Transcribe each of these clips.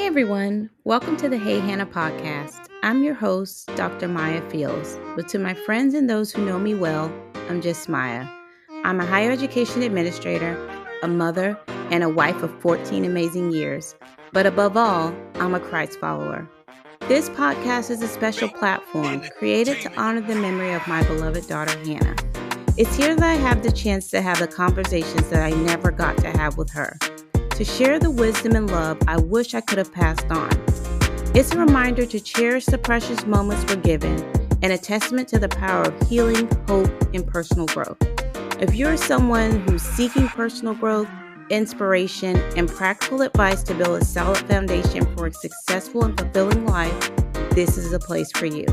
Hey everyone, welcome to the Hey Hannah podcast. I'm your host, Dr. Maya Fields, but to my friends and those who know me well, I'm just Maya. I'm a higher education administrator, a mother, and a wife of 14 amazing years. But above all, I'm a Christ follower. This podcast is a special platform created to honor the memory of my beloved daughter, Hannah. It's here that I have the chance to have the conversations that I never got to have with her, to share the wisdom and love I wish I could have passed on. It's a reminder to cherish the precious moments we're given and a testament to the power of healing, hope, and personal growth. If you're someone who's seeking personal growth, inspiration, and practical advice to build a solid foundation for a successful and fulfilling life, this is a place for you.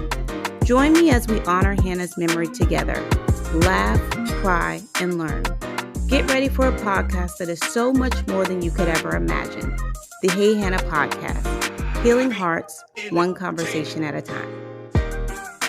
Join me as we honor Hannah's memory together. Laugh, cry, and learn. Get ready for a podcast that is so much more than you could ever imagine. The Hey Hannah podcast, healing hearts, one conversation at a time.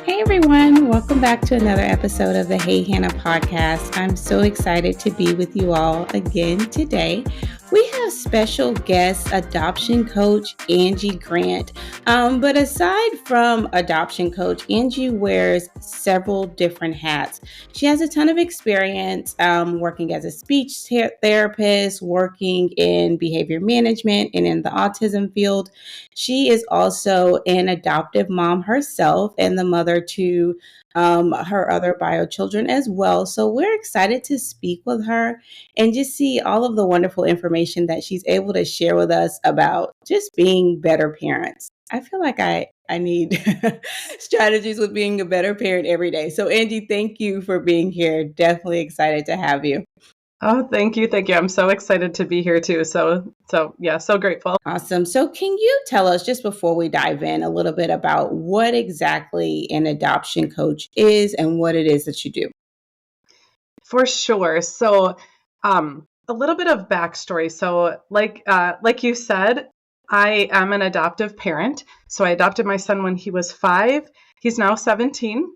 Hey everyone, welcome back to another episode of the Hey Hannah podcast. I'm so excited to be with you all again today. We have special guest adoption coach Angie Grandt. But aside from adoption coach, Angie wears several different hats. She has a ton of experience working as a speech therapist, working in behavior management, and in the autism field. She is also an adoptive mom herself and the mother to her other bio children as well. So we're excited to speak with her and just see all of the wonderful information that she's able to share with us about just being better parents. I feel like I need strategies with being a better parent every day. So Angie, thank you for being here. Definitely excited to have you. Oh, thank you. Thank you. I'm so excited to be here too. So grateful. Awesome. So can you tell us, just before we dive in, a little bit about what exactly an adoption coach is and what it is that you do? For sure. So a little bit of backstory. So like you said, I am an adoptive parent. So I adopted my son when he was 5. He's now 17.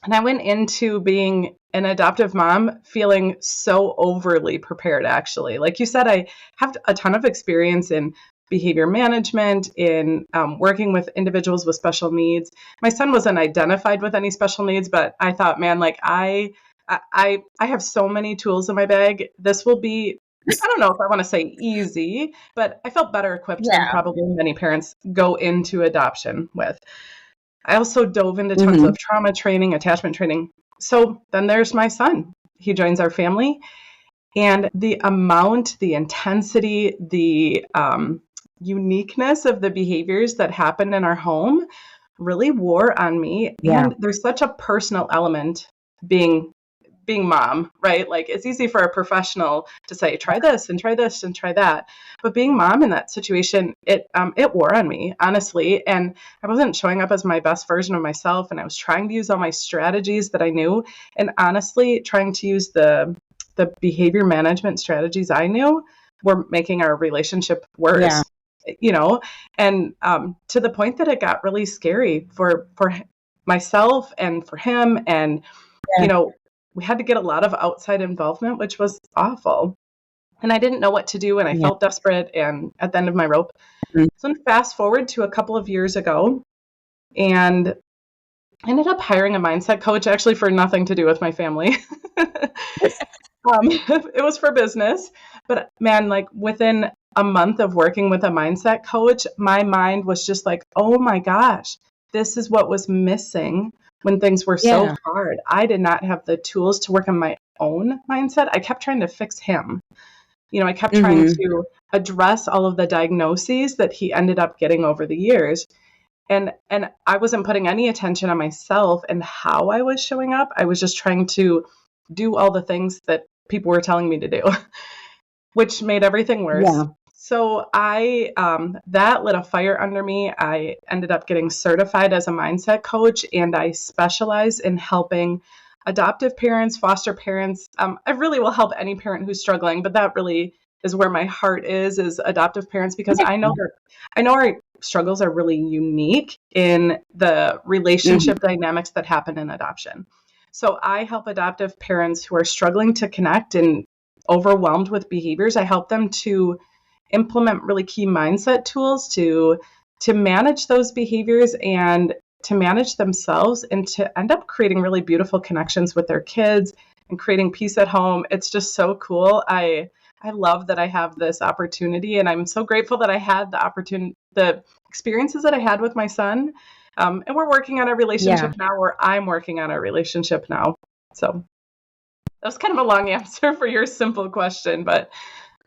And I went into being an adoptive mom feeling so overly prepared, actually. Like you said, I have a ton of experience in behavior management, in working with individuals with special needs. My son wasn't identified with any special needs, but I thought, man, like I have so many tools in my bag. This will be, I don't know if I want to say easy, but I felt better equipped than probably many parents go into adoption with. I also dove into tons of trauma training, attachment training. So then there's my son. He joins our family. And the amount, the intensity, the uniqueness of the behaviors that happened in our home really wore on me. Yeah. And there's such a personal element being mom, right? Like it's easy for a professional to say, try this and try this and try that. But being mom in that situation, it wore on me, honestly. And I wasn't showing up as my best version of myself. And I was trying to use all my strategies that I knew. And honestly, trying to use the behavior management strategies I knew were making our relationship worse, and to the point that it got really scary for myself and for him. And, we had to get a lot of outside involvement, which was awful. And I didn't know what to do. And I felt desperate and at the end of my rope. So fast forward to a couple of years ago, and I ended up hiring a mindset coach, actually for nothing to do with my family. It was for business. But man, like within a month of working with a mindset coach, my mind was just like, oh my gosh, this is what was missing when things were so hard. I did not have the tools to work on my own mindset. I kept trying to fix him. I kept trying to address all of the diagnoses that he ended up getting over the years. And I wasn't putting any attention on myself and how I was showing up. I was just trying to do all the things that people were telling me to do, which made everything worse. Yeah. So that lit a fire under me. I ended up getting certified as a mindset coach, and I specialize in helping adoptive parents, foster parents. I really will help any parent who's struggling, but that really is where my heart is adoptive parents, because I know our struggles are really unique in the relationship dynamics that happen in adoption. So I help adoptive parents who are struggling to connect and overwhelmed with behaviors. I help them to implement really key mindset tools to manage those behaviors and to manage themselves and to end up creating really beautiful connections with their kids and creating peace at home. It's just so cool. I love that I have this opportunity, and I'm so grateful that I had the experiences that I had with my son. And we're working on a relationship now, or I'm working on a relationship now. So that was kind of a long answer for your simple question, but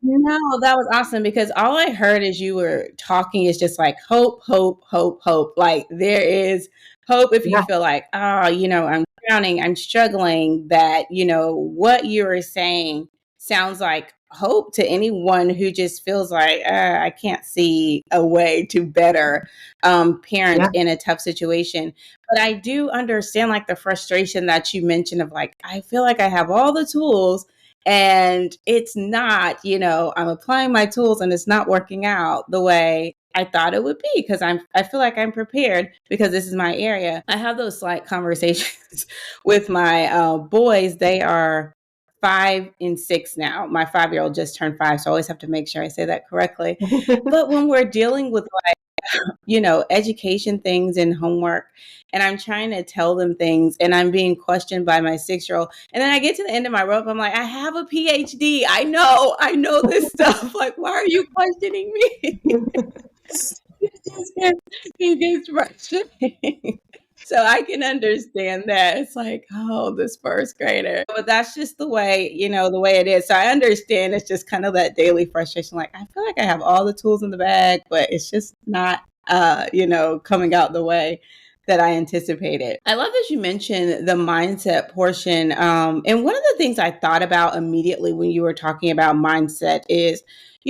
no, that was awesome because all I heard as you were talking is just like hope, hope, hope, hope. Like there is hope if you yeah, feel like, oh, I'm drowning, I'm struggling, that, what you are saying sounds like hope to anyone who just feels like, I can't see a way to better parent yeah, in a tough situation. But I do understand like the frustration that you mentioned of like, I feel like I have all the tools and it's not, I'm applying my tools and it's not working out the way I thought it would be because I feel like I'm prepared because this is my area. I have those slight conversations with my boys. They are 5 and 6 now. My 5-year-old just turned 5, so I always have to make sure I say that correctly. But when we're dealing with education things and homework, and I'm trying to tell them things and I'm being questioned by my 6-year-old. And then I get to the end of my rope. I'm like, I have a PhD. I know this stuff. Like, why are you questioning me? It gets frustrating. So I can understand that. It's like, oh, this first grader. But that's just the way, the way it is. So I understand it's just kind of that daily frustration. Like, I feel like I have all the tools in the bag, but it's just not, coming out the way that I anticipated. I love that you mentioned the mindset portion. And one of the things I thought about immediately when you were talking about mindset is,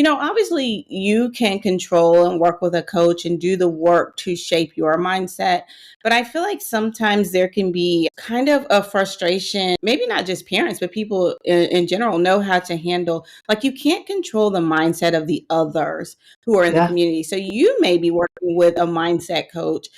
obviously you can control and work with a coach and do the work to shape your mindset. But I feel like sometimes there can be kind of a frustration, maybe not just parents, but people in general know how to handle, like you can't control the mindset of the others who are in the yeah, community. So you may be working with a mindset coach,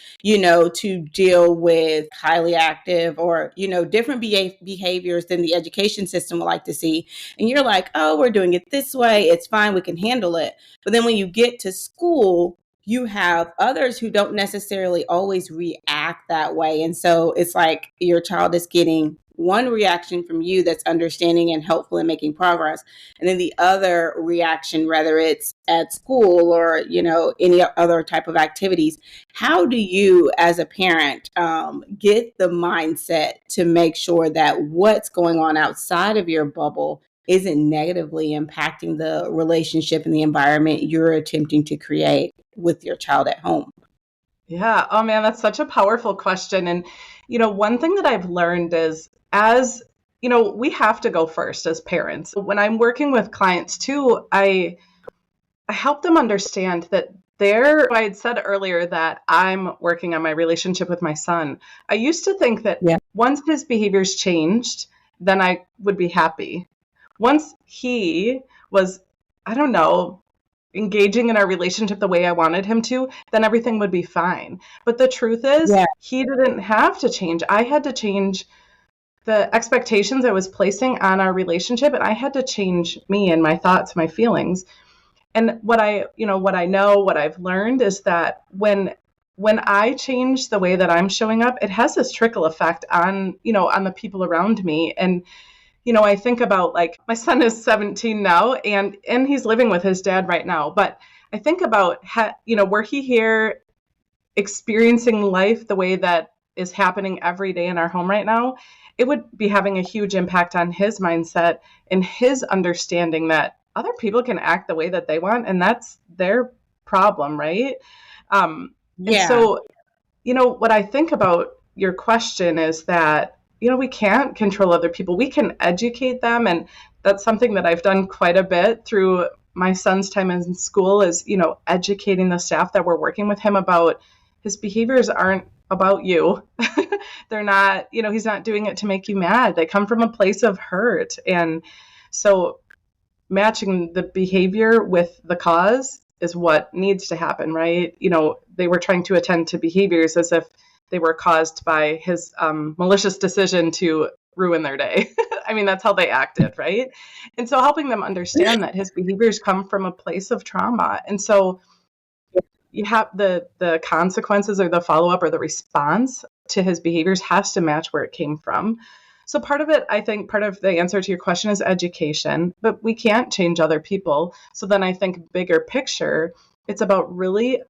to deal with highly active or, different behaviors than the education system would like to see. And you're like, oh, we're doing it this way. It's fine. We can handle it. But then when you get to school, you have others who don't necessarily always react that way. And so it's like your child is getting one reaction from you that's understanding and helpful in making progress. And then the other reaction, whether it's at school or, any other type of activities. How do you, as a parent, get the mindset to make sure that what's going on outside of your bubble isn't negatively impacting the relationship and the environment you're attempting to create with your child at home? yeah. Oh man, that's such a powerful question. And, one thing that I've learned is we have to go first as parents. When I'm working with clients too, I help them understand that I had said earlier that I'm working on my relationship with my son. I used to think that once his behaviors changed, then I would be happy. Once he was, I don't know, engaging in our relationship the way I wanted him to, then everything would be fine. But the truth is, he didn't have to change. I had to change the expectations I was placing on our relationship, and I had to change me and my thoughts, my feelings. And what I've learned is that when I change the way that I'm showing up, it has this trickle effect on the people around me. And I think about, like, my son is 17 now, and he's living with his dad right now. But I think about, were he here experiencing life the way that is happening every day in our home right now, it would be having a huge impact on his mindset and his understanding that other people can act the way that they want, and that's their problem, right? And so, what I think about your question is that, we can't control other people. We can educate them. And that's something that I've done quite a bit through my son's time in school is, educating the staff that we're working with him about his behaviors aren't about you. They're not, he's not doing it to make you mad. They come from a place of hurt. And so matching the behavior with the cause is what needs to happen, right? They were trying to attend to behaviors as if they were caused by his malicious decision to ruin their day. that's how they acted, right? And so helping them understand that his behaviors come from a place of trauma. And so you have the consequences or the follow-up or the response to his behaviors has to match where it came from. So part of it, I think part of the answer to your question is education, but we can't change other people. So then I think bigger picture, it's about really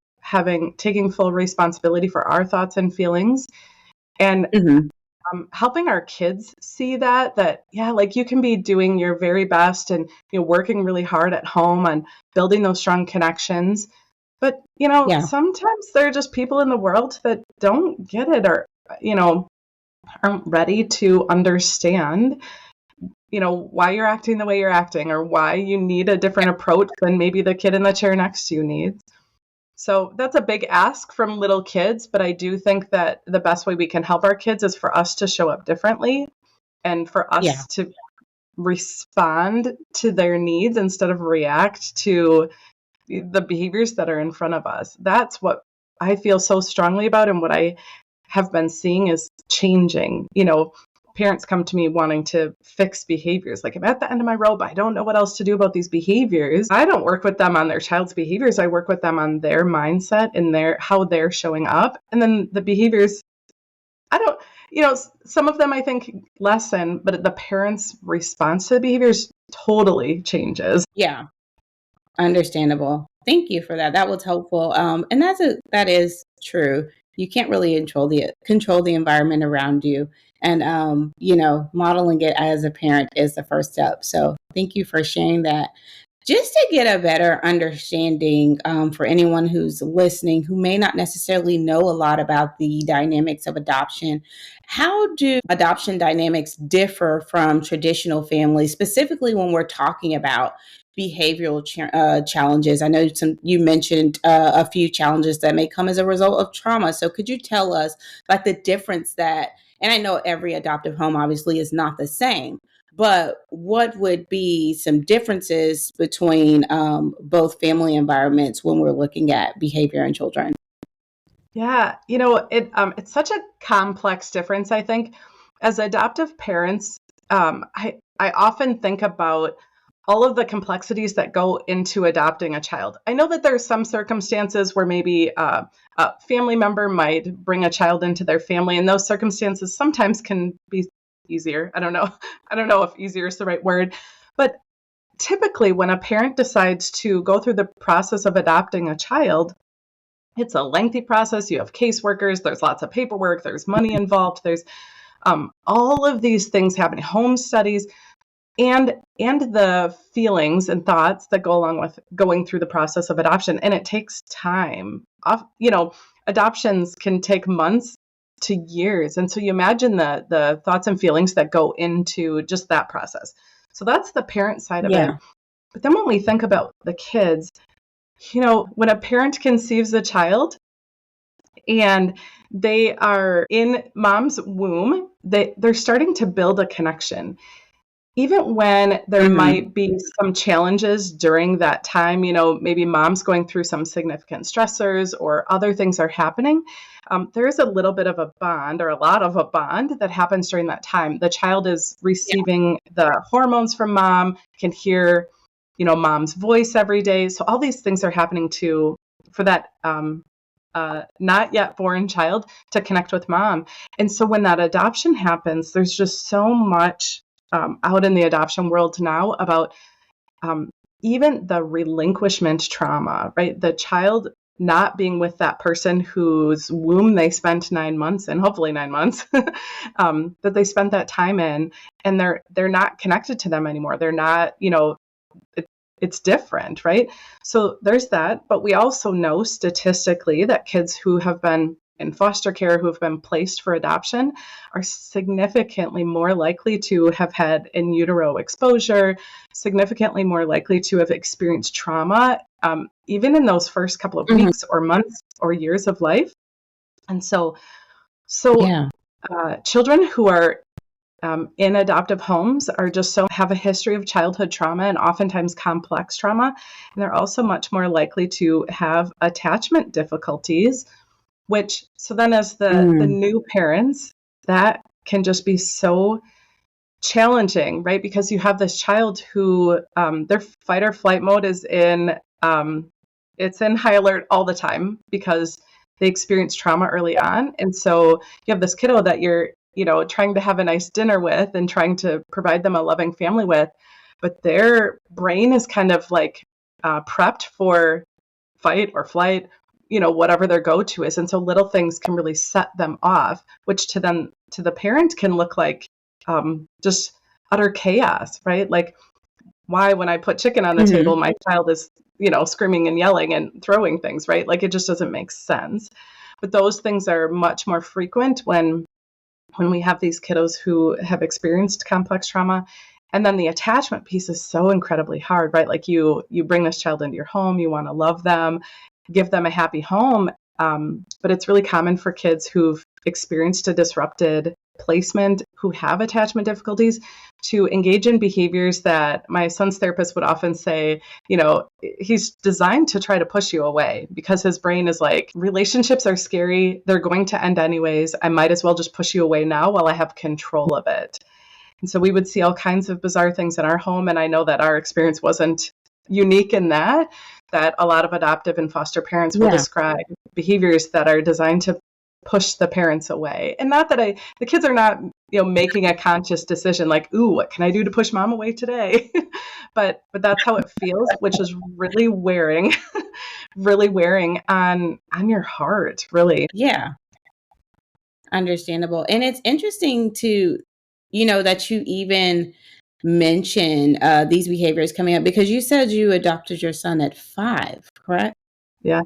taking full responsibility for our thoughts and feelings, and helping our kids see that, yeah, like you can be doing your very best and working really hard at home on building those strong connections. But, sometimes there are just people in the world that don't get it, or, aren't ready to understand, why you're acting the way you're acting, or why you need a different approach than maybe the kid in the chair next to you needs. So that's a big ask from little kids, but I do think that the best way we can help our kids is for us to show up differently and for us to respond to their needs instead of react to the behaviors that are in front of us. That's what I feel so strongly about, and what I have been seeing is changing. Parents come to me wanting to fix behaviors. Like, I'm at the end of my rope. I don't know what else to do about these behaviors. I don't work with them on their child's behaviors. I work with them on their mindset and how they're showing up. And then the behaviors, some of them I think lessen, but the parents' response to the behaviors totally changes. Yeah. Understandable. Thank you for that. That was helpful. And that is true. You can't really control the environment around you. And, modeling it as a parent is the first step. So thank you for sharing that. Just to get a better understanding for anyone who's listening who may not necessarily know a lot about the dynamics of adoption, how do adoption dynamics differ from traditional families, specifically when we're talking about behavioral challenges? I know you mentioned a few challenges that may come as a result of trauma. So could you tell us like the difference and I know every adoptive home obviously is not the same, but what would be some differences between both family environments when we're looking at behavior in children? Yeah, it's such a complex difference, I think. As adoptive parents, I often think about all of the complexities that go into adopting a child. I know that there are some circumstances where maybe a family member might bring a child into their family, and those circumstances sometimes can be easier. I don't know if easier is the right word, but typically when a parent decides to go through the process of adopting a child, it's a lengthy process. You have caseworkers, there's lots of paperwork, there's money involved, there's all of these things happening, home studies, and the feelings and thoughts that go along with going through the process of adoption. And it takes time. Adoptions can take months to years. And so you imagine the thoughts and feelings that go into just that process. So that's the parent side of it. But then when we think about the kids, when a parent conceives a child and they are in mom's womb, they're starting to build a connection. Even when there might be some challenges during that time, maybe mom's going through some significant stressors or other things are happening, there is a little bit of a bond, or a lot of a bond, that happens during that time. The child is receiving the hormones from mom, can hear, mom's voice every day. So all these things are happening for that not yet born child to connect with mom. And so when that adoption happens, there's just so much out in the adoption world now about even the relinquishment trauma, right? The child not being with that person whose womb they spent 9 months in, hopefully 9 months, that they spent that time in, and they're not connected to them anymore. They're not, it's different, right? So there's that. But we also know statistically that kids who have been in foster care, who have been placed for adoption, are significantly more likely to have had in utero exposure, significantly more likely to have experienced trauma, even in those first couple of weeks or months or years of life. And so children who are in adoptive homes are just have a history of childhood trauma, and oftentimes complex trauma. And they're also much more likely to have attachment difficulties, so then as the new parents, that can just be so challenging, right? Because you have this child who their fight or flight mode is in it's in high alert all the time because they experience trauma early on. And so you have this kiddo that you're, trying to have a nice dinner with and trying to provide them a loving family with, but their brain is kind of like prepped for fight or flight, whatever their go-to is. And so little things can really set them off, which to the parent can look like just utter chaos, right? Like, why, when I put chicken on the table, my child is, screaming and yelling and throwing things, right? Like, it just doesn't make sense. But those things are much more frequent when we have these kiddos who have experienced complex trauma. And then the attachment piece is so incredibly hard, right? Like, you bring this child into your home, you want to love them, give them a happy home. But it's really common for kids who've experienced a disrupted placement, who have attachment difficulties, to engage in behaviors that my son's therapist would often say, he's designed to try to push you away, because his brain is like, relationships are scary. They're going to end anyways. I might as well just push you away now while I have control of it. And so we would see all kinds of bizarre things in our home. And I know that our experience wasn't unique in that a lot of adoptive and foster parents will describe behaviors that are designed to push the parents away. And not that the kids are not, making a conscious decision like, ooh, what can I do to push mom away today? but that's how it feels, which is really wearing on your heart, really. Yeah. Understandable. And it's interesting to, that you even mention these behaviors coming up, because you said you adopted your son at 5, correct? Yeah.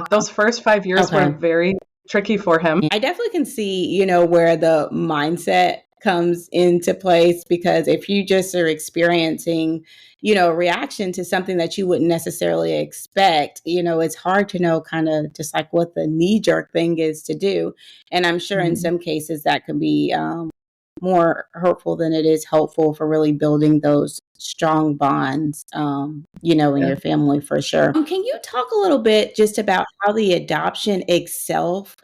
Those first 5 years were very tricky for him. I definitely can see, where the mindset comes into place, because if you just are experiencing, a reaction to something that you wouldn't necessarily expect, it's hard to know kind of just like what the knee-jerk thing is to do. And I'm sure in some cases that can be more hurtful than it is helpful for really building those strong bonds, in your family, for sure. Can you talk a little bit just about how the adoption itself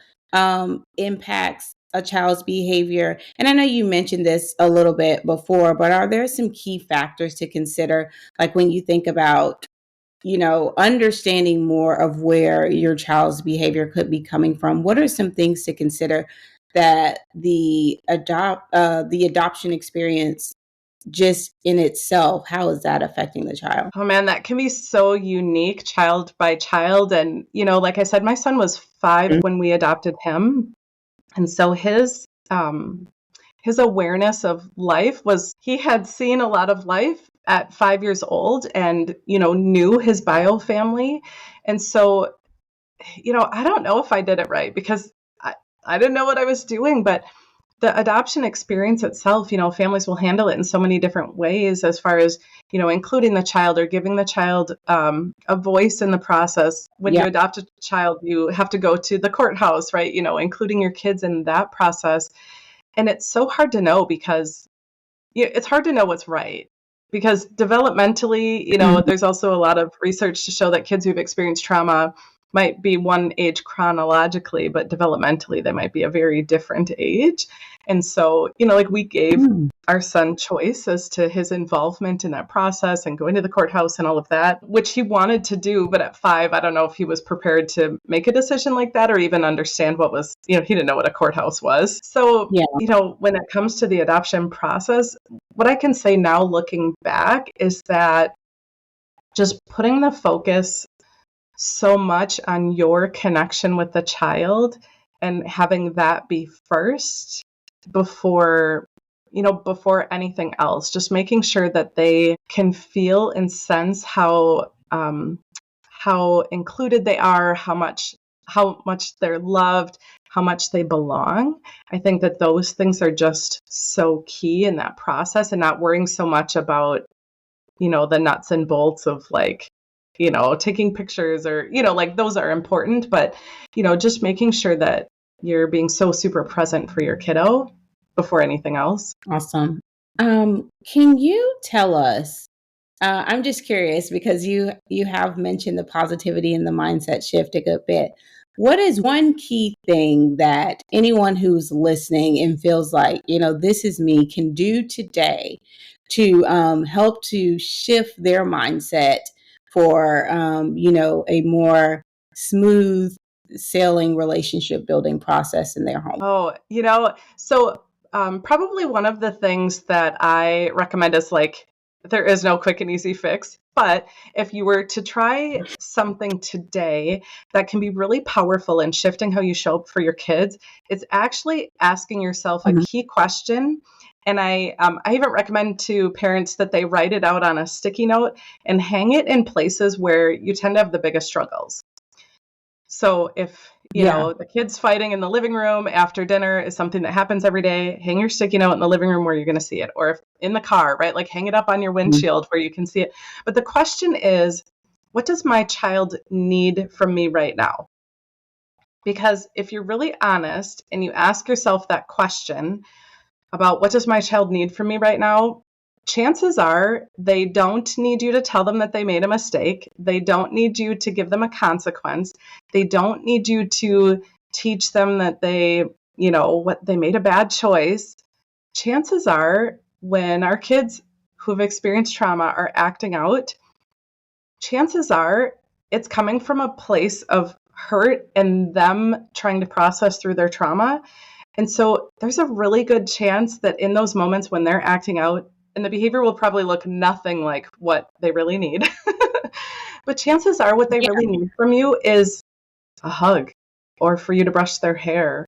impacts a child's behavior? And I know you mentioned this a little bit before, but are there some key factors to consider, like when you think about, understanding more of where your child's behavior could be coming from? What are some things to consider that the adoption experience just in itself, how is that affecting the child? Oh man, that can be so unique, child by child. And, like I said, my son was 5 when we adopted him. And so his awareness of life was, he had seen a lot of life at 5 years old and, knew his bio family. And so, I don't know if I did it right, because I didn't know what I was doing, but the adoption experience itself, families will handle it in so many different ways, as far as, including the child or giving the child a voice in the process. When you adopt a child, you have to go to the courthouse, right? Including your kids in that process. And it's so hard to know, because it's hard to know what's right. Because developmentally, there's also a lot of research to show that kids who've experienced trauma might be one age chronologically, but developmentally they might be a very different age. And so, like, we gave our son choice as to his involvement in that process and going to the courthouse and all of that, which he wanted to do. But at 5, I don't know if he was prepared to make a decision like that, or even understand what was, he didn't know what a courthouse was. So, when it comes to the adoption process, what I can say now looking back is that just putting the focus so much on your connection with the child and having that be first before anything else, just making sure that they can feel and sense how included they are, how much they're loved, how much they belong. I think that those things are just so key in that process, and not worrying so much about, the nuts and bolts of like, taking pictures or, like, those are important, but, just making sure that you're being so super present for your kiddo before anything else. Awesome. Can you tell us, I'm just curious, because you have mentioned the positivity and the mindset shift a good bit, what is one key thing that anyone who's listening and feels like, this is me, can do today to help to shift their mindset for, a more smooth sailing relationship building process in their home? Oh, probably one of the things that I recommend is like, there is no quick and easy fix. But if you were to try something today that can be really powerful in shifting how you show up for your kids, it's actually asking yourself a Mhm. key question. And I even recommend to parents that they write it out on a sticky note and hang it in places where you tend to have the biggest struggles. So if, Yeah. the kids fighting in the living room after dinner is something that happens every day, hang your sticky note in the living room where you're going to see it. Or if in the car, right? Like hang it up on your Mhm. windshield where you can see it. But the question is, what does my child need from me right now? Because if you're really honest and you ask yourself that question about what does my child need from me right now, chances are they don't need you to tell them that they made a mistake. They don't need you to give them a consequence. They don't need you to teach them that what they made a bad choice. Chances are when our kids who've experienced trauma are acting out, chances are it's coming from a place of hurt and them trying to process through their trauma. And so there's a really good chance that in those moments when they're acting out, and the behavior will probably look nothing like what they really need, but chances are what they Yeah. really need from you is a hug, or for you to brush their hair,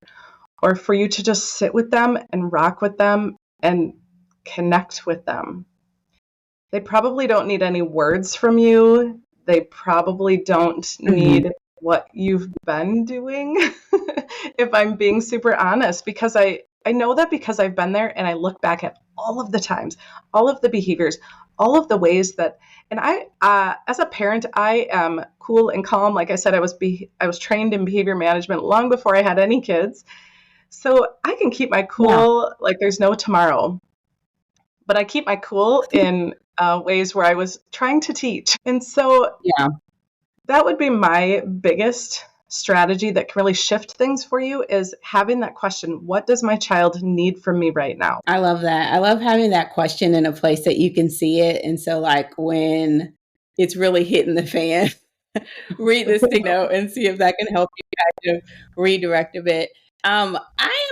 or for you to just sit with them and rock with them and connect with them. They probably don't need any words from you. They probably don't Mhm. need what you've been doing, if I'm being super honest, because I know that because I've been there and I look back at all of the times, all of the behaviors, all of the ways that, and as a parent, I am cool and calm. Like I said, I was trained in behavior management long before I had any kids. So I can keep my Yeah. cool like there's no tomorrow, but I keep my cool in ways where I was trying to teach. And so Yeah. that would be my biggest strategy that can really shift things for you is having that question, what does my child need from me right now? I love that. I love having that question in a place that you can see it. And so, like, when it's really hitting the fan, read the stick note and see if that can help you kind of redirect a bit. I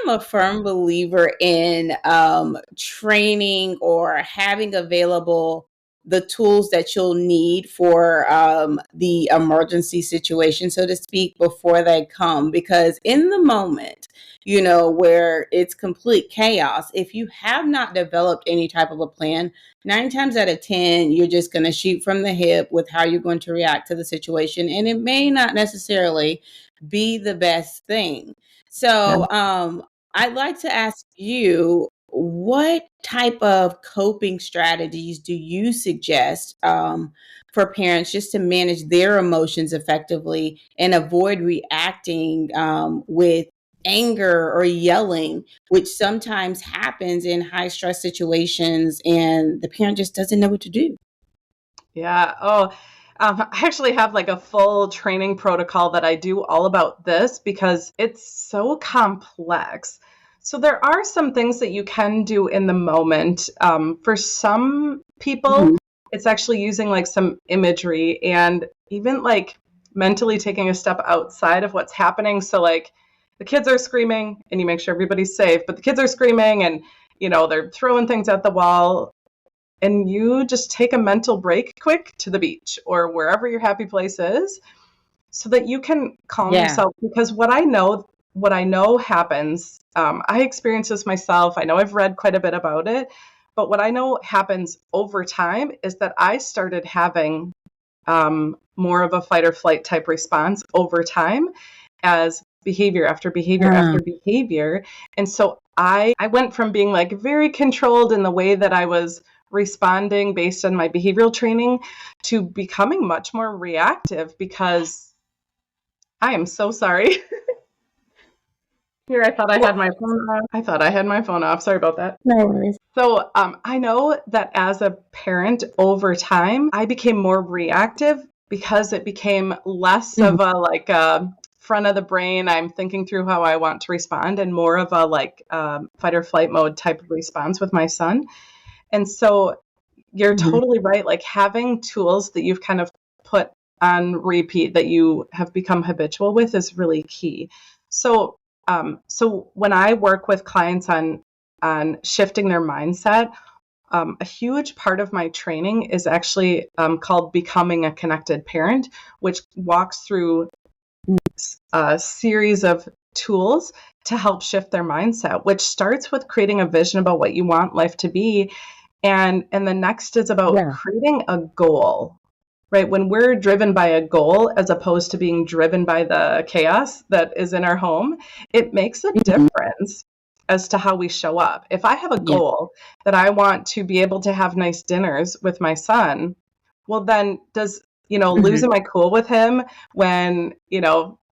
am a firm believer in training or having available the tools that you'll need for the emergency situation, so to speak, before they come. Because in the moment, where it's complete chaos, if you have not developed any type of a plan, 9 times out of 10, you're just going to shoot from the hip with how you're going to react to the situation. And it may not necessarily be the best thing. Yeah. So, I'd like to ask you, what type of coping strategies do you suggest for parents just to manage their emotions effectively and avoid reacting with anger or yelling, which sometimes happens in high stress situations and the parent just doesn't know what to do? Yeah. Oh, I actually have like a full training protocol that I do all about this because it's so complex. So there are some things that you can do in the moment. For some people, Mhm. it's actually using like some imagery and even like mentally taking a step outside of what's happening. So like the kids are screaming and you make sure everybody's safe, but the kids are screaming and they're throwing things at the wall and you just take a mental break quick to the beach or wherever your happy place is so that you can calm Yeah. yourself because what I know happens, I experience this myself. I know I've read quite a bit about it, but what I know happens over time is that I started having more of a fight or flight type response over time as behavior after behavior Uh, after behavior. And so I went from being like very controlled in the way that I was responding based on my behavioral training to becoming much more reactive because I am so sorry. Here, I thought I had my phone off. I thought I had my phone off. Sorry about that. no worries. So I know that as a parent over time, I became more reactive because it became less Mhm. of a like a front of the brain. I'm thinking through how I want to respond, and more of a fight or flight mode type of response with my son. And so you're Mhm. totally right. Like having tools that you've kind of put on repeat that you have become habitual with is really key. So, so when I work with clients on shifting their mindset, a huge part of my training is actually called Becoming a Connected Parent, which walks through a series of tools to help shift their mindset, which starts with creating a vision about what you want life to be. And the next is about Yeah. creating a goal, right? When we're driven by a goal as opposed to being driven by the chaos that is in our home, it makes a Mhm. difference as to how we show up. If I have a Yeah. goal that I want to be able to have nice dinners with my son, well, then does, Mhm. losing my cool with him when,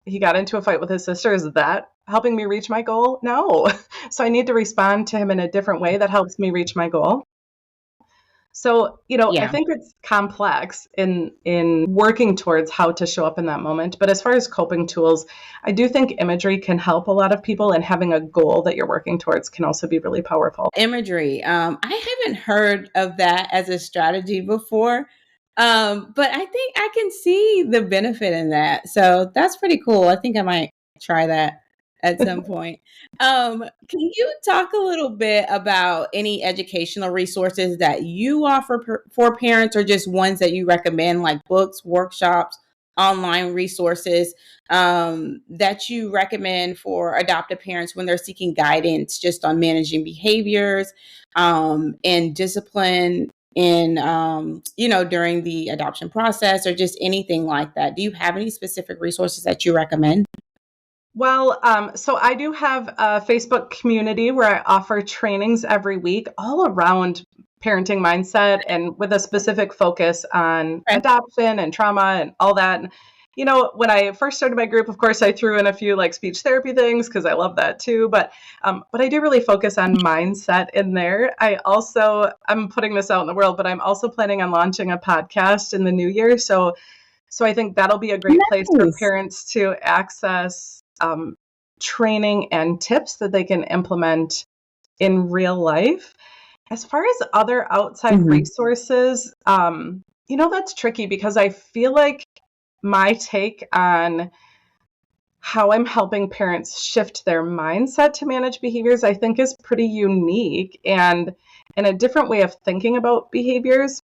he got into a fight with his sister, is that helping me reach my goal? No. So I need to respond to him in a different way that helps me reach my goal. So, I Yeah. think it's complex in working towards how to show up in that moment. But as far as coping tools, I do think imagery can help a lot of people, and having a goal that you're working towards can also be really powerful. Imagery. I haven't heard of that as a strategy before. But I think I can see the benefit in that. So that's pretty cool. I think I might try that at some point. Can you talk a little bit about any educational resources that you offer for parents, or just ones that you recommend, like books, workshops, online resources that you recommend for adoptive parents when they're seeking guidance just on managing behaviors and discipline in during the adoption process, or just anything like that? Do you have any specific resources that you recommend? Well, so I do have a Facebook community where I offer trainings every week all around parenting mindset and with a specific focus on Okay. adoption and trauma and all that. And, when I first started my group, of course, I threw in a few like speech therapy things because I love that too. But I do really focus on mindset in there. I'm putting this out in the world, but I'm also planning on launching a podcast in the new year. So I think that'll be a great place for Nice. parents to access training and tips that they can implement in real life. As far as other outside Mhm. resources, that's tricky because I feel like my take on how I'm helping parents shift their mindset to manage behaviors, I think is pretty unique and a different way of thinking about behaviors.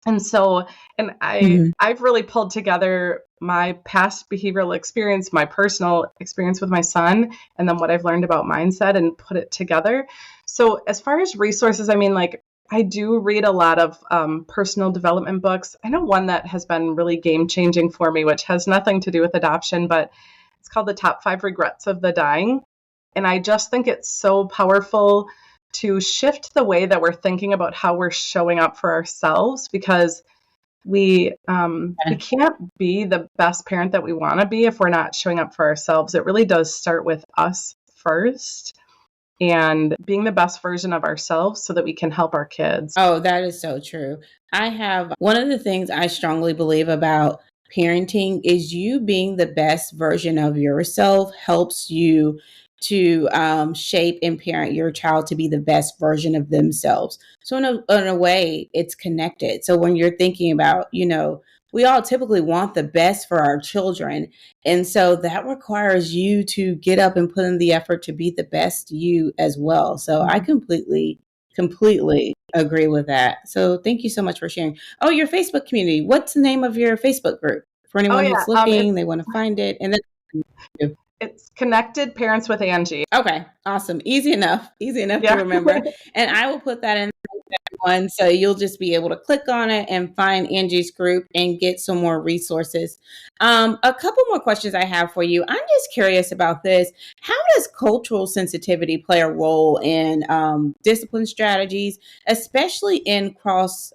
And so, and Mhm. I've really pulled together my past behavioral experience, my personal experience with my son, and then what I've learned about mindset and put it together. So as far as resources, I mean, like I do read a lot of personal development books. I know one that has been really game changing for me, which has nothing to do with adoption, but it's called The Top 5 Regrets of the Dying. And I just think it's so powerful to shift the way that we're thinking about how we're showing up for ourselves, because we Yeah. can't be the best parent that we want to be if we're not showing up for ourselves. It really does start with us first, and being the best version of ourselves so that we can help our kids. Oh, that is so true. I have one of the things I strongly believe about parenting is you being the best version of yourself helps you to shape and parent your child to be the best version of themselves. So, in a way, it's connected. So, when you're thinking about, we all typically want the best for our children. And so that requires you to get up and put in the effort to be the best you as well. So, I Mhm. completely agree with that. So thank you so much for sharing. Oh, your Facebook community. What's the name of your Facebook group? For Oh anyone yeah, who's looking, they want to find it. And then it's Connected Parents with Angie. okay, awesome. Easy enough to Yeah. remember. And I will put that in one. So you'll just be able to click on it and find Angie's group and get some more resources. A couple more questions I have for you. I'm just curious about this. How does cultural sensitivity play a role in discipline strategies, especially in cross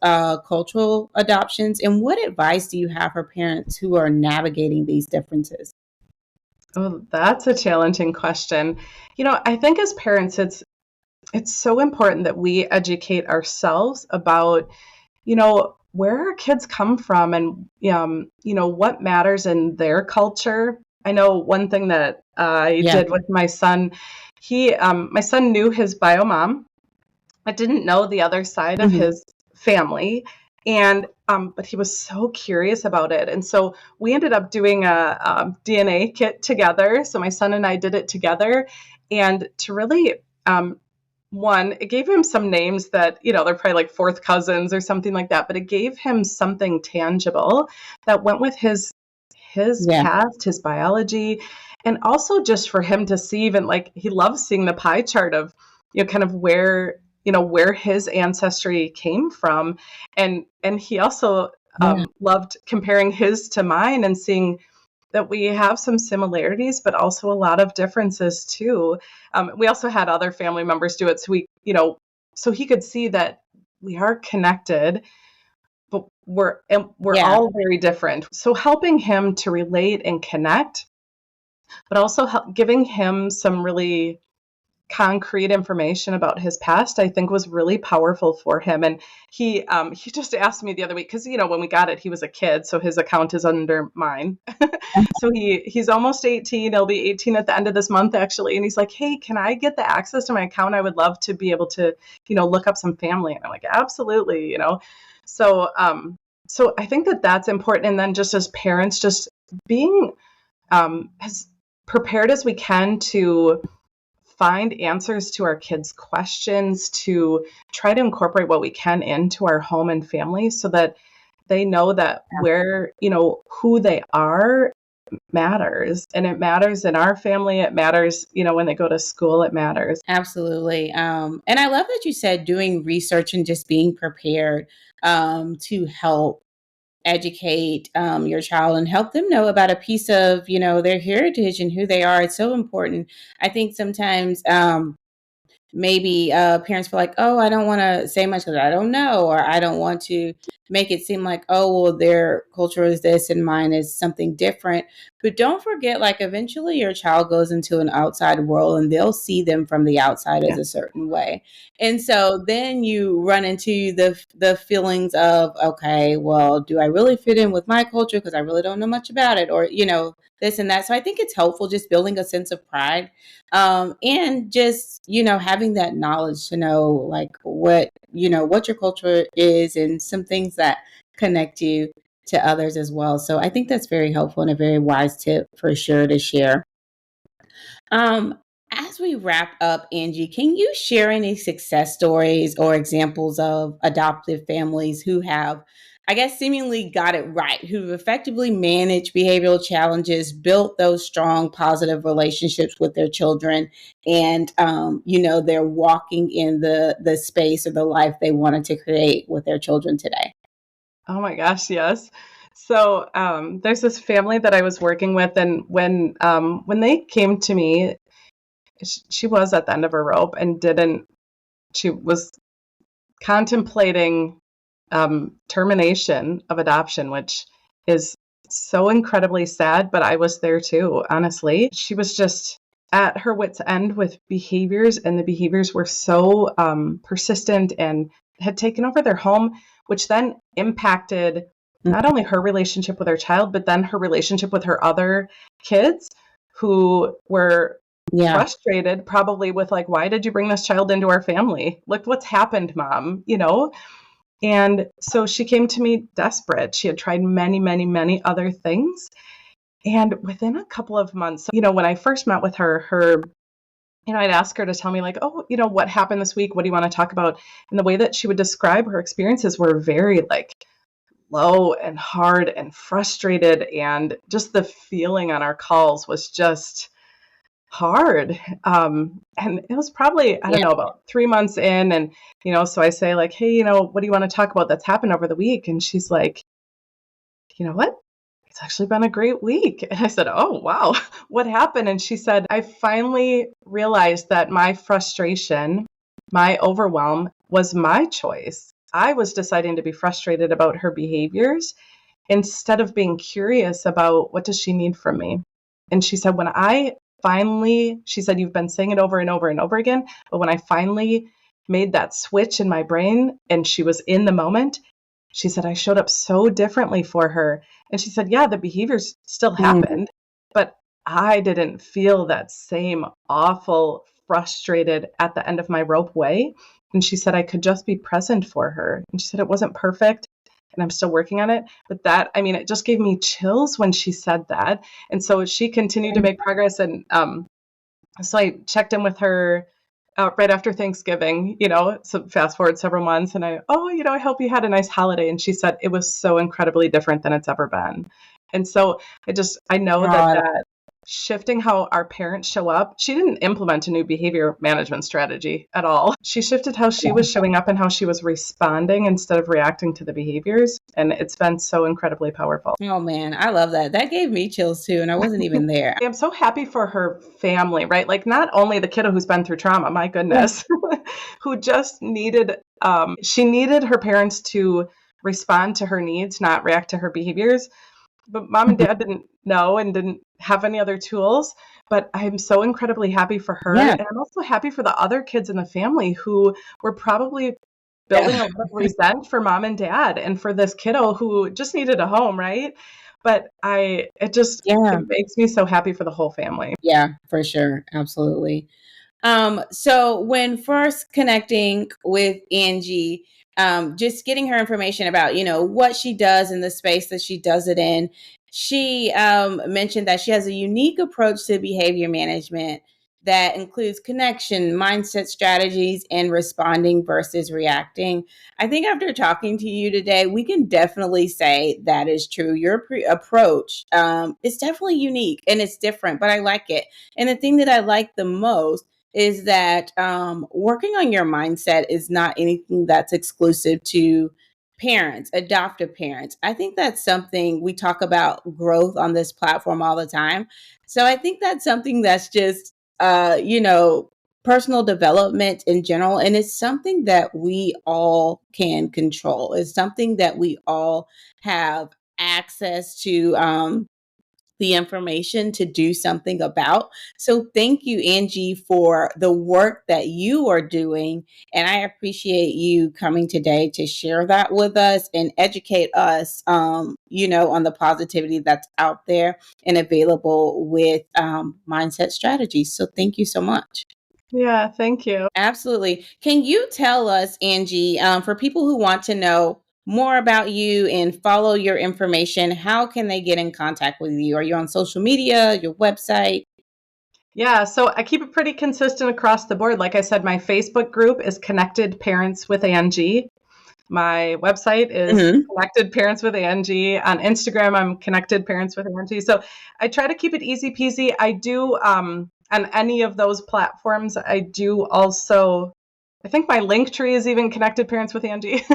cultural adoptions? And what advice do you have for parents who are navigating these differences? Oh, that's a challenging question. I think as parents, it's so important that we educate ourselves about, where our kids come from and, what matters in their culture. I know one thing that I Yeah. did with my son, my son knew his bio mom. I didn't know the other side of Mhm. his family. And, but he was so curious about it. And so we ended up doing a DNA kit together. So my son and I did it together. And to really, one, it gave him some names that, they're probably like fourth cousins or something like that, but it gave him something tangible that went with his Yeah. past, his biology, and also just for him to see, even like he loves seeing the pie chart of, kind of where his ancestry came from. And he also Yeah. loved comparing his to mine and seeing that we have some similarities, but also a lot of differences too. We also had other family members do it. So he could see that we are connected, but we're Yeah. all very different. So helping him to relate and connect, but also giving him some really concrete information about his past, I think was really powerful for him. And he just asked me the other week, because when we got it, he was a kid, so his account is under mine. So he's almost 18. He'll be 18 at the end of this month, actually. And he's like, hey, can I get the access to my account? I would love to be able to look up some family. And I'm like, absolutely. So I think that that's important. And then just as parents, just being as prepared as we can to find answers to our kids' questions, to try to incorporate what we can into our home and family, so that they know that who they are matters. And it matters in our family. It matters, when they go to school, it matters. Absolutely. And I love that you said doing research and just being prepared to help educate your child and help them know about a piece of, their heritage and who they are. It's so important. I think sometimes maybe parents feel like, oh, I don't want to say much because I don't know, or I don't want to make it seem like, oh, well, their culture is this and mine is something different. But don't forget, like, eventually your child goes into an outside world and they'll see them from the outside as Yeah. a certain way. And so then you run into the feelings of, okay, well, do I really fit in with my culture because I really don't know much about it, or, this and that. So I think it's helpful just building a sense of pride, and just having that knowledge to know like what your culture is and some things that connect you to others as well. So I think that's very helpful and a very wise tip for sure to share. um as we wrap up, Angie, can you share any success stories or examples of adoptive families who have, I guess, seemingly got it right, who've effectively managed behavioral challenges, built those strong, positive relationships with their children, and they're walking in the space or the life they wanted to create with their children today? Oh my gosh, yes. So there's this family that I was working with, and when they came to me, she was at the end of her rope and didn't. She was contemplating termination of adoption, which is so incredibly sad. But I was there too, honestly. She was just at her wit's end with behaviors, and the behaviors were so persistent and had taken over their home, which then impacted not only her relationship with her child, but then her relationship with her other kids, who were Yeah. frustrated probably with like, why did you bring this child into our family? Look what's happened, mom, And so she came to me desperate. She had tried many, many, many other things. And within a couple of months, when I first met with her, I'd ask her to tell me like, oh, what happened this week? What do you want to talk about? And the way that she would describe her experiences were very like low and hard and frustrated. And just the feeling on our calls was just hard. And it was probably, I don't Yeah. know, about 3 months in. And, so I say like, hey, what do you want to talk about that's happened over the week? And she's like, you know what? It's actually been a great week. And I said, oh, wow, what happened? And she said, I finally realized that my frustration, my overwhelm was my choice. I was deciding to be frustrated about her behaviors instead of being curious about what does she need from me. And she said, she said, you've been saying it over and over and over again, but when I finally made that switch in my brain and she was in the moment, she said, I showed up so differently for her. And she said, yeah, the behaviors still happened, but I didn't feel that same awful, frustrated at the end of my rope way. And she said I could just be present for her. And she said it wasn't perfect and I'm still working on it. But that, I mean, it just gave me chills when she said that. And so she continued to make progress. And so I checked in with her right after Thanksgiving, so fast forward several months and I hope you had a nice holiday. And she said it was so incredibly different than it's ever been. And so I know that shifting how our parents show up, she didn't implement a new behavior management strategy at all. She shifted how she was showing up and how she was responding instead of reacting to the behaviors. And it's been so incredibly powerful. Oh man, I love that. That gave me chills too. And I wasn't even there. I'm so happy for her family, right? Like not only the kiddo who's been through trauma, my goodness, who just needed, she needed her parents to respond to her needs, not react to her behaviors. But mom and dad didn't know and didn't have any other tools. But I'm so incredibly happy for her. Yeah. And I'm also happy for the other kids in the family who were probably building a little resent for mom and dad and for this kiddo who just needed a home, right? But it makes me so happy for the whole family. Yeah, for sure. Absolutely. So when first connecting with Angie, just getting her information about, what she does in the space that she does it in, she mentioned that she has a unique approach to behavior management that includes connection, mindset strategies, and responding versus reacting. I think after talking to you today, we can definitely say that is true. Your approach is definitely unique and it's different, but I like it. And the thing that I like the most is that working on your mindset is not anything that's exclusive to parents, adoptive parents. I think that's something we talk about growth on this platform all the time. So I think that's something that's just, personal development in general. And it's something that we all can control. It's something that we all have access to. The information to do something about. So thank you, Angie, for the work that you are doing. And I appreciate you coming today to share that with us and educate us, on the positivity that's out there and available with mindset strategies. So thank you so much. Yeah, thank you. Absolutely. Can you tell us, Angie, for people who want to know more about you and follow your information, how can they get in contact with you? Are you on social media, your website? Yeah, so I keep it pretty consistent across the board. Like I said, my Facebook group is Connected Parents with Angie. My website is Connected Parents with Angie. On Instagram, I'm Connected Parents with Angie. So I try to keep it easy peasy. I do, on any of those platforms, I do also, I think my link tree is even Connected Parents with Angie.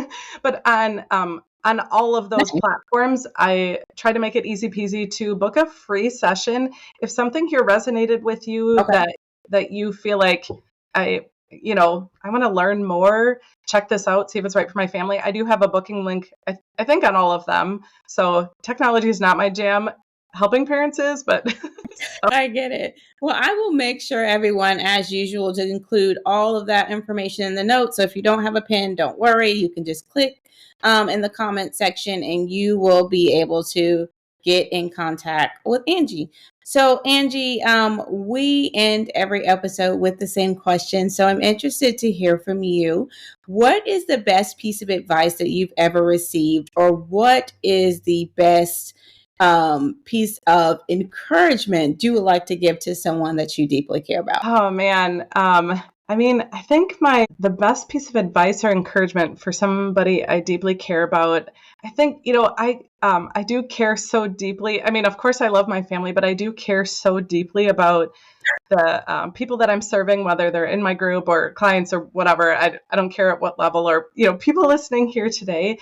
But on all of those platforms, I try to make it easy peasy to book a free session. If something here resonated with you, that you feel like I want to learn more, check this out, see if it's right for my family. I do have a booking link, I think, on all of them. So technology is not my jam. Helping parents is, but I get it. Well, I will make sure everyone, as usual, to include all of that information in the notes. So if you don't have a pen, don't worry. You can just click in the comment section and you will be able to get in contact with Angie. So Angie, we end every episode with the same question. So I'm interested to hear from you. What is the best piece of advice that you've ever received, or what is the best piece of encouragement you would like to give to someone that you deeply care about? Oh man. I think the best piece of advice or encouragement for somebody I deeply care about, I think, I do care so deeply. I mean, of course I love my family, but I do care so deeply about the people that I'm serving, whether they're in my group or clients or whatever. I don't care at what level, or, people listening here today.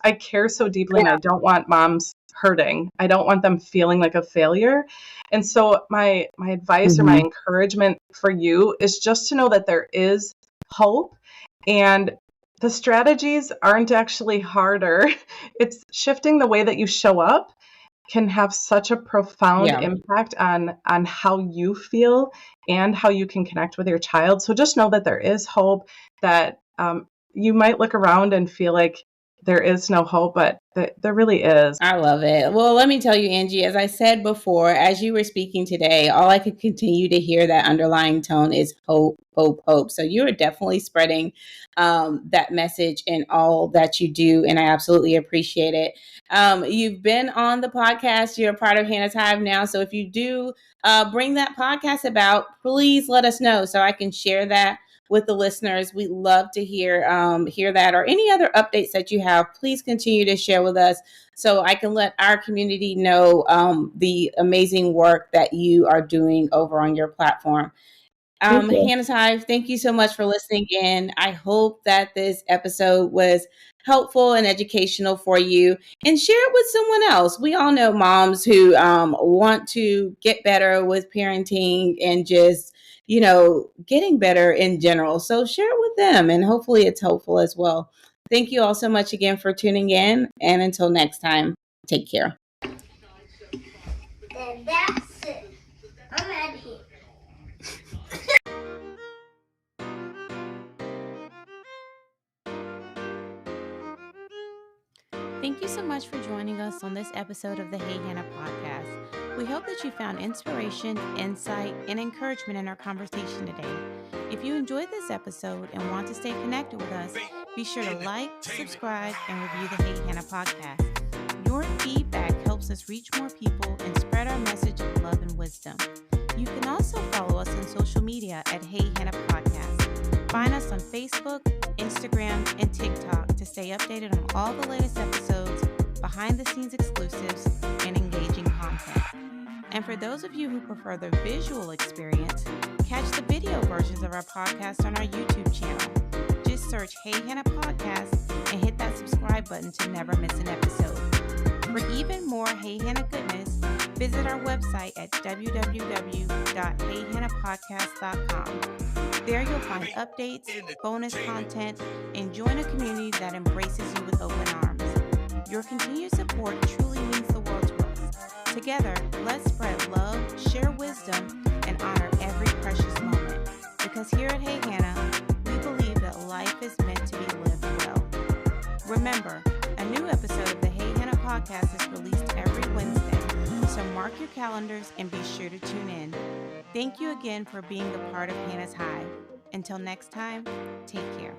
I care so deeply, and I don't want moms hurting. I don't want them feeling like a failure. And so my advice or my encouragement for you is just to know that there is hope, and the strategies aren't actually harder. It's shifting the way that you show up can have such a profound impact on how you feel and how you can connect with your child. So just know that there is hope, that you might look around and feel like there is no hope, but there really is. I love it. Well, let me tell you, Angie, as I said before, as you were speaking today, all I could continue to hear that underlying tone is hope, hope, hope. So you are definitely spreading that message in all that you do. And I absolutely appreciate it. You've been on the podcast. You're a part of Hannah's Hive now. So if you do bring that podcast about, please let us know so I can share that with the listeners. We'd love to hear that, or any other updates that you have. Please continue to share with us so I can let our community know the amazing work that you are doing over on your platform. Hannah's Hive, thank you so much for listening in. I hope that this episode was helpful and educational for you, and share it with someone else. We all know moms who want to get better with parenting and just, getting better in general. So share it with them, and hopefully it's helpful as well. Thank you all so much again for tuning in, and until next time, take care. Then that's it. I'm out of here. Thank you so much for joining us on this episode of the Hey Hannah podcast. We hope that you found inspiration, insight, and encouragement in our conversation today. If you enjoyed this episode and want to stay connected with us, be sure to like, subscribe, and review the Hey Hannah podcast. Your feedback helps us reach more people and spread our message of love and wisdom. You can also follow us on social media at Hey Hannah Podcast. Find us on Facebook, Instagram, and TikTok to stay updated on all the latest episodes, behind-the-scenes exclusives, and engaging content. And for those of you who prefer the visual experience, catch the video versions of our podcast on our YouTube channel. Just search Hey Hannah Podcast and hit that subscribe button to never miss an episode. For even more Hey Hannah goodness, visit our website at www.heyhannahpodcast.com. There you'll find updates, bonus content, and join a community that embraces you with open arms. Your continued support truly means the world to us. Together, let's spread love, share wisdom, and honor every precious moment. Because here at Hey Hannah, we believe that life is meant to be lived well. Remember, a new episode of the Hey Hannah podcast is released every Wednesday, so mark your calendars and be sure to tune in. Thank you again for being a part of Hannah's Hive. Until next time, take care.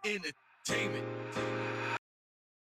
Entertainment.